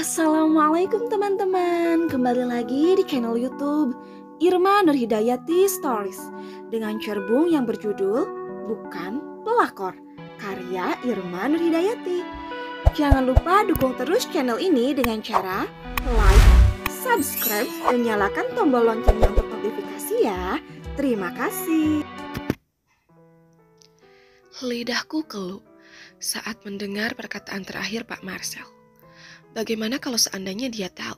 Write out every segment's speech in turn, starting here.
Assalamualaikum teman-teman, kembali lagi di channel YouTube Irma Nurhidayati Stories dengan cerbung yang berjudul Bukan Pelakor, karya Irma Nurhidayati. Jangan lupa dukung terus channel ini dengan cara like, subscribe, dan nyalakan tombol loncengnya untuk notifikasi ya. Terima kasih. Lidahku keluh saat mendengar perkataan terakhir Pak Marcel. Bagaimana kalau seandainya dia tahu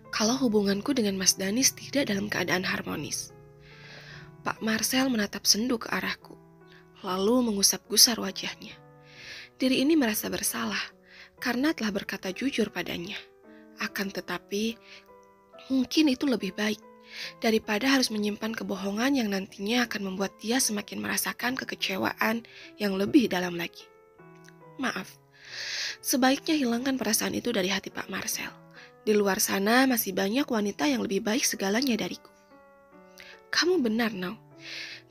kalau hubunganku dengan Mas Danis tidak dalam keadaan harmonis? Pak Marcel menatap sendu ke arahku, lalu mengusap gusar wajahnya. Diri ini merasa bersalah karena telah berkata jujur padanya. Akan tetapi, mungkin itu lebih baik daripada harus menyimpan kebohongan yang nantinya akan membuat dia semakin merasakan kekecewaan yang lebih dalam lagi. Maaf, sebaiknya hilangkan perasaan itu dari hati Pak Marcel. Di luar sana masih banyak wanita yang lebih baik segalanya dariku. Kamu benar, Nau.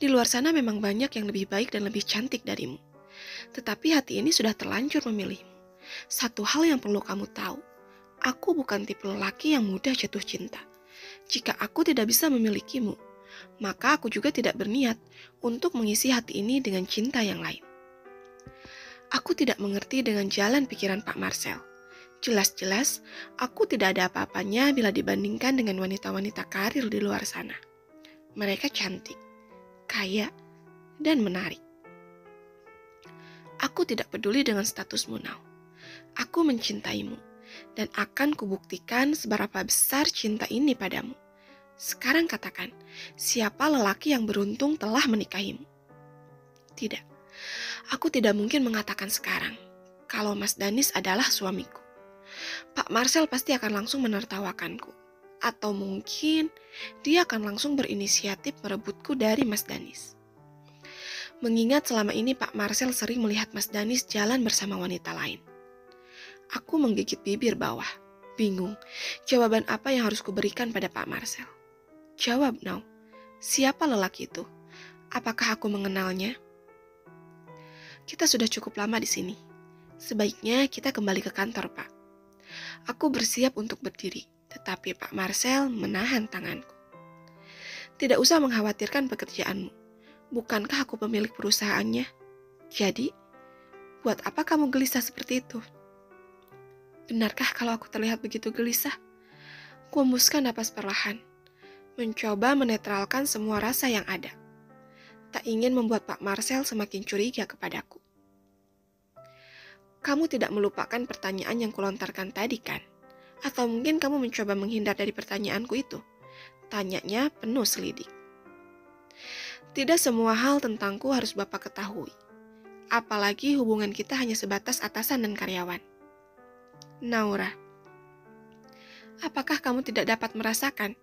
Di luar sana memang banyak yang lebih baik dan lebih cantik darimu. Tetapi hati ini sudah terlanjur memilihmu. Satu hal yang perlu kamu tahu, aku bukan tipe lelaki yang mudah jatuh cinta. Jika aku tidak bisa memilikimu, maka aku juga tidak berniat untuk mengisi hati ini dengan cinta yang lain. Aku tidak mengerti dengan jalan pikiran Pak Marcel. Jelas-jelas, aku tidak ada apa-apanya bila dibandingkan dengan wanita-wanita karir di luar sana. Mereka cantik, kaya, dan menarik. Aku tidak peduli dengan statusmu, Nau. Aku mencintaimu, dan akan kubuktikan seberapa besar cinta ini padamu. Sekarang katakan, siapa lelaki yang beruntung telah menikahimu? Tidak. Aku tidak mungkin mengatakan sekarang kalau Mas Danis adalah suamiku. Pak Marcel pasti akan langsung menertawakanku. Atau mungkin dia akan langsung berinisiatif merebutku dari Mas Danis. Mengingat selama ini Pak Marcel sering melihat Mas Danis jalan bersama wanita lain. Aku menggigit bibir bawah, bingung jawaban apa yang harus kuberikan pada Pak Marcel. Jawab, Nau. Siapa lelaki itu? Apakah aku mengenalnya? Kita sudah cukup lama di sini. Sebaiknya kita kembali ke kantor, Pak. Aku bersiap untuk berdiri, tetapi Pak Marcel menahan tanganku. Tidak usah mengkhawatirkan pekerjaanmu. Bukankah aku pemilik perusahaannya? Jadi, buat apa kamu gelisah seperti itu? Benarkah kalau aku terlihat begitu gelisah? Kuembuskan napas perlahan, mencoba menetralkan semua rasa yang ada. Tak ingin membuat Pak Marcel semakin curiga kepadaku. Kamu tidak melupakan pertanyaan yang kulontarkan tadi, kan? Atau mungkin kamu mencoba menghindar dari pertanyaanku itu? Tanyanya penuh selidik. Tidak semua hal tentangku harus Bapak ketahui. Apalagi hubungan kita hanya sebatas atasan dan karyawan. Naura, apakah kamu tidak dapat merasakan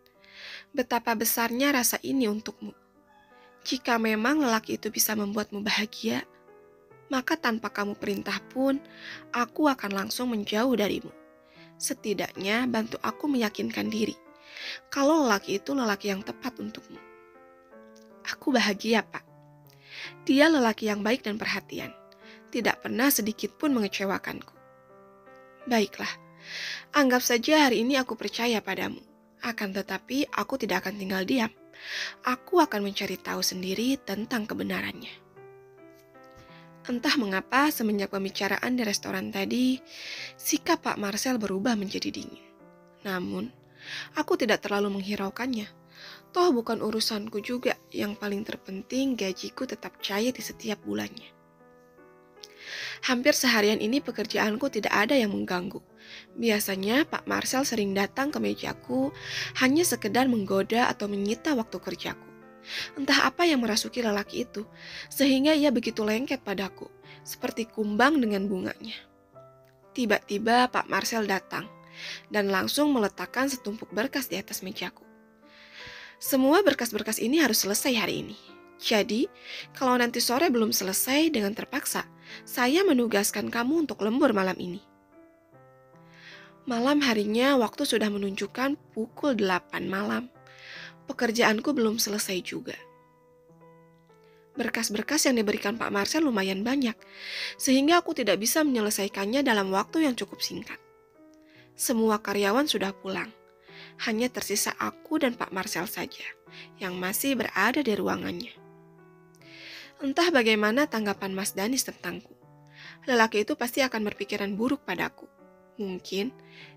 betapa besarnya rasa ini untukmu? Jika memang lelaki itu bisa membuatmu bahagia, maka tanpa kamu perintah pun, aku akan langsung menjauh darimu. Setidaknya bantu aku meyakinkan diri, kalau lelaki itu lelaki yang tepat untukmu. Aku bahagia, Pak. Dia lelaki yang baik dan perhatian, tidak pernah sedikit pun mengecewakanku. Baiklah, anggap saja hari ini aku percaya padamu. Akan tetapi aku tidak akan tinggal diam. Aku akan mencari tahu sendiri tentang kebenarannya. Entah mengapa semenjak pembicaraan di restoran tadi, sikap Pak Marcel berubah menjadi dingin. Namun, aku tidak terlalu menghiraukannya. Toh bukan urusanku juga, yang paling terpenting gajiku tetap cair di setiap bulannya. Hampir seharian ini pekerjaanku tidak ada yang mengganggu. Biasanya Pak Marcel sering datang ke mejaku hanya sekedar menggoda atau menyita waktu kerjaku. Entah apa yang merasuki lelaki itu, sehingga ia begitu lengket padaku, seperti kumbang dengan bunganya. Tiba-tiba Pak Marcel datang, dan langsung meletakkan setumpuk berkas di atas mejaku. Semua berkas-berkas ini harus selesai hari ini. Jadi, kalau nanti sore belum selesai dengan terpaksa, saya menugaskan kamu untuk lembur malam ini. Malam harinya waktu sudah menunjukkan pukul 8 malam. Pekerjaanku belum selesai juga. Berkas-berkas yang diberikan Pak Marcel lumayan banyak, sehingga aku tidak bisa menyelesaikannya dalam waktu yang cukup singkat. Semua karyawan sudah pulang. Hanya tersisa aku dan Pak Marcel saja yang masih berada di ruangannya. Entah bagaimana tanggapan Mas Danis tentangku. Lelaki itu pasti akan berpikiran buruk padaku. Mungkin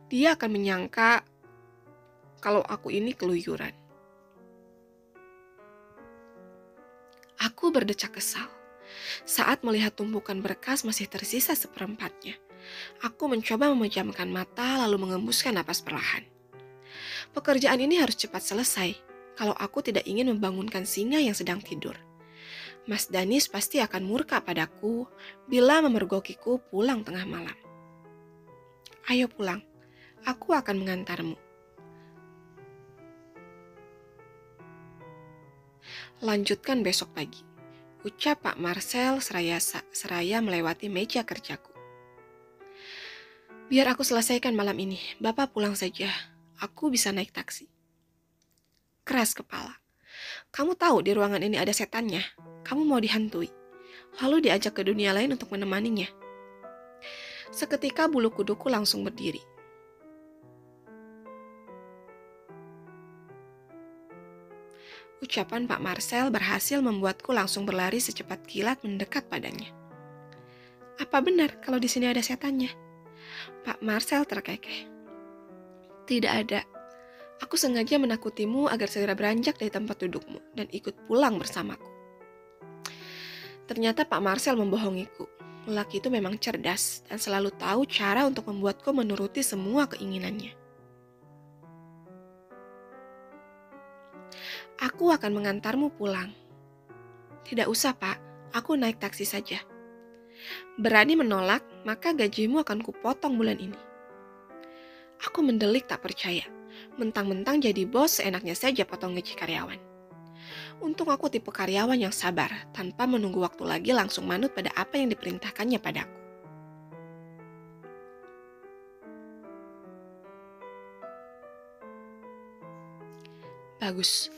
dia akan menyangka kalau aku ini keluyuran. Aku berdecak kesal saat melihat tumpukan berkas masih tersisa seperempatnya. Aku mencoba memejamkan mata lalu mengembuskan napas perlahan. Pekerjaan ini harus cepat selesai kalau aku tidak ingin membangunkan singa yang sedang tidur. Mas Danis pasti akan murka padaku bila memergokiku pulang tengah malam. Ayo pulang, aku akan mengantarmu. Lanjutkan besok pagi, ucap Pak Marcel seraya melewati meja kerjaku. Biar aku selesaikan malam ini, Bapak pulang saja. Aku bisa naik taksi. Keras kepala. Kamu tahu di ruangan ini ada setannya. Kamu mau dihantui. Lalu diajak ke dunia lain untuk menemaninya. Seketika bulu kuduku langsung berdiri. Ucapan Pak Marcel berhasil membuatku langsung berlari secepat kilat mendekat padanya. Apa benar kalau di sini ada setannya? Pak Marcel terkekeh. Tidak ada. Aku sengaja menakutimu agar segera beranjak dari tempat dudukmu dan ikut pulang bersamaku. Ternyata Pak Marcel membohongiku. Lelaki itu memang cerdas dan selalu tahu cara untuk membuatku menuruti semua keinginannya. Aku akan mengantarmu pulang. Tidak usah, Pak. Aku naik taksi saja. Berani menolak, maka gajimu akan kupotong bulan ini. Aku mendelik tak percaya. Mentang-mentang jadi bos seenaknya saja potong gaji karyawan. Untung aku tipe karyawan yang sabar, tanpa menunggu waktu lagi langsung manut pada apa yang diperintahkannya padaku. Bagus.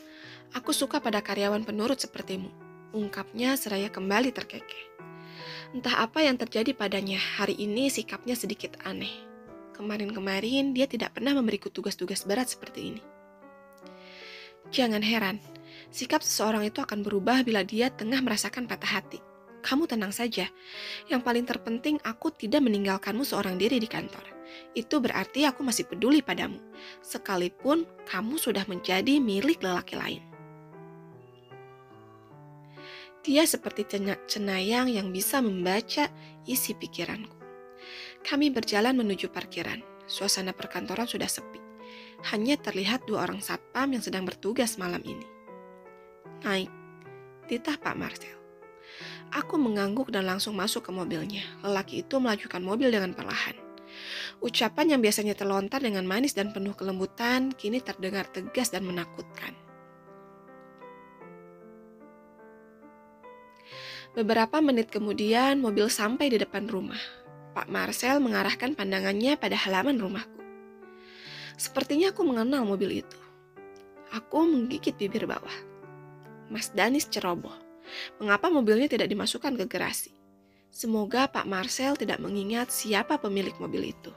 Aku suka pada karyawan penurut sepertimu, ungkapnya seraya kembali terkekeh. Entah apa yang terjadi padanya, hari ini sikapnya sedikit aneh. Kemarin-kemarin dia tidak pernah memberiku tugas-tugas berat seperti ini. Jangan heran, sikap seseorang itu akan berubah bila dia tengah merasakan patah hati. Kamu tenang saja, yang paling terpenting aku tidak meninggalkanmu seorang diri di kantor. Itu berarti aku masih peduli padamu, sekalipun kamu sudah menjadi milik lelaki lain. Dia seperti cenayang yang bisa membaca isi pikiranku. Kami berjalan menuju parkiran. Suasana perkantoran sudah sepi. Hanya terlihat 2 orang satpam yang sedang bertugas malam ini. Naik, titah Pak Marcel. Aku mengangguk dan langsung masuk ke mobilnya. Lelaki itu melajukan mobil dengan perlahan. Ucapan yang biasanya terlontar dengan manis dan penuh kelembutan, kini terdengar tegas dan menakutkan. Beberapa menit kemudian, mobil sampai di depan rumah. Pak Marcel mengarahkan pandangannya pada halaman rumahku. Sepertinya aku mengenal mobil itu. Aku menggigit bibir bawah. Mas Danis ceroboh. Mengapa mobilnya tidak dimasukkan ke garasi? Semoga Pak Marcel tidak mengingat siapa pemilik mobil itu.